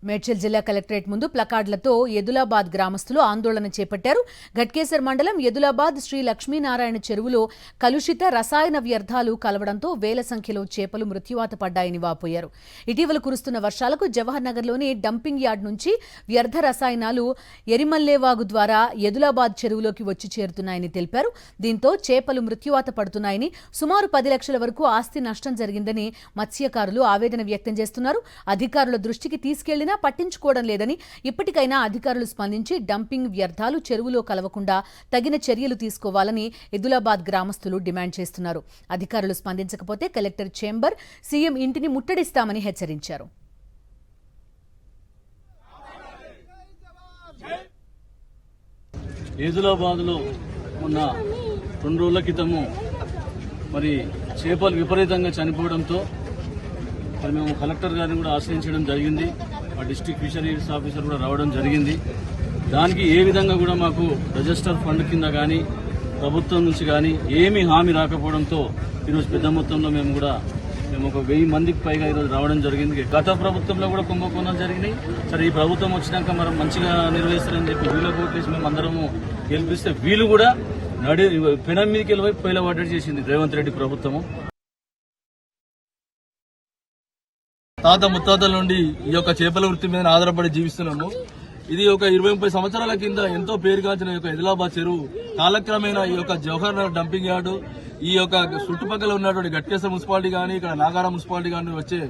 మేడ్చల్ జిల్లా కలెక్టరేట్ ముందు ప్లకార్డులతో ఎదులాబాద్ గ్రామస్తులు ఆందోళన చేపట్టారు. ఘట్కేసర్ మండలం ఎదులాబాద్ శ్రీ లక్ష్మీనారాయణ చెరువులో కలుషిత రసాయన వ్యర్థాలు కలవడంతో వేల సంఖ్యలో చేపలు మృత్యువాత పడ్డాయని వాపోయారు. ఇటీవల కురుస్తున్న వర్షాలకు జవహర్ నగర్లోని డంపింగ్ యార్డ్ నుంచి వ్యర్థ రసాయనాలు ఎరిమల్లేవాగు ద్వారా ఎదులాబాద్ చెరువులోకి వచ్చి చేరుతున్నాయని తెలిపారు. దీంతో చేపలు మృత్యువాత పడుతున్నాయని, సుమారు 10 లక్షల వరకు ఆస్తి నష్టం జరిగిందని మత్స్యకారులు ఆవేదన వ్యక్తం చేస్తున్నారు. అధికారుల దృష్టికి తీసుకెళ్లిన పట్టించుకోవడం లేదని, ఇప్పటికైనా అధికారులు స్పందించి డంపింగ్ వ్యర్థాలు చెరువులో కలవకుండా తగిన చర్యలు తీసుకోవాలని ఎదులాబాద్ గ్రామస్తులు డిమాండ్ చేస్తున్నారు. అధికారులు స్పందించకపోతే కలెక్టర్ చేంబర్, సీఎం ఇంటిని ముట్టడిస్తామని హెచ్చరించారు. ఎదులాబాద్లో మొన్న 2 రోజుల క్రితము మరి చేపలు విపరీతంగా చనిపోవడంతో మరి మేము కలెక్టర్ గారిని కూడా ఆశ్రయించడం జరిగింది. ఆ డిస్ట్రిక్ట్ ఫిషరీస్ ఆఫీసర్ కూడా రావడం జరిగింది. దానికి ఏ విధంగా కూడా మాకు రిజిస్టర్ ఫండ్ కింద కానీ ప్రభుత్వం నుంచి కానీ ఏమీ హామీ రాకపోవడంతో ఈరోజు పెద్ద మొత్తంలో మేము ఒక 1000 మందికి పైగా ఈరోజు రావడం జరిగింది. గత ప్రభుత్వంలో కూడా కుంభకోణాలు జరిగినాయి. సరే, ఈ ప్రభుత్వం వచ్చినాక మనం మంచిగా నిర్వహిస్తారని చెప్పి వీళ్ళ ఓట్లేసి మేము అందరము గెలిపిస్తే వీళ్ళు కూడా పెనం మీదకి వెళ్ళి పైల వాటెడ్ చేసింది రేవంత్ రెడ్డి ప్రభుత్వము. తాత ముత్తాతల నుండి ఈ యొక్క చేపల వృత్తి మీద ఆధారపడి జీవిస్తున్నాము. ఇది ఒక 20-30 సంవత్సరాల కింద ఎంతో పేరుగాంచిన ఎదిలాబాద్ చెరువు కాలక్రమేణా ఈ యొక్క జవహర్ నగర్ డంపింగ్ యార్డు, ఈ యొక్క చుట్టుపక్కల ఉన్నటువంటి ఘట్కేసర్ మున్సిపాలిటీ కానీ, ఇక్కడ నాగారం మున్సిపాలిటీ కానీ వచ్చే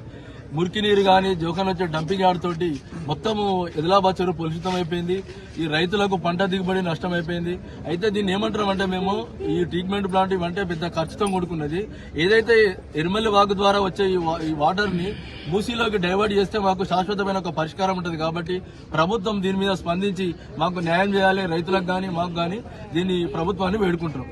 మురికి నీరు కానీ, జోకన్ వచ్చే డంపింగ్ యార్డ్ తోటి మొత్తము ఎదిలాబాద్ చెరువు కలుషితం అయిపోయింది. ఈ రైతులకు పంట దిగుబడి నష్టం అయిపోయింది. అయితే దీన్ని ఏమంటామంటే, మేము ఈ ట్రీట్మెంట్ ప్లాంట్ ఇవంటే పెద్ద ఖర్చుతో కూడుకున్నది. ఏదైతే ఎరిమల్లి వాగు ద్వారా వచ్చే ఈ వాటర్ ని మూసీలోకి డైవర్ట్ చేస్తే మాకు శాశ్వతమైన ఒక పరిష్కారం ఉంటుంది. కాబట్టి ప్రభుత్వం దీని మీద స్పందించి మాకు న్యాయం చేయాలి, రైతులకు కానీ మాకు కానీ. దీన్ని ప్రభుత్వాన్ని వేడుకుంటున్నాం.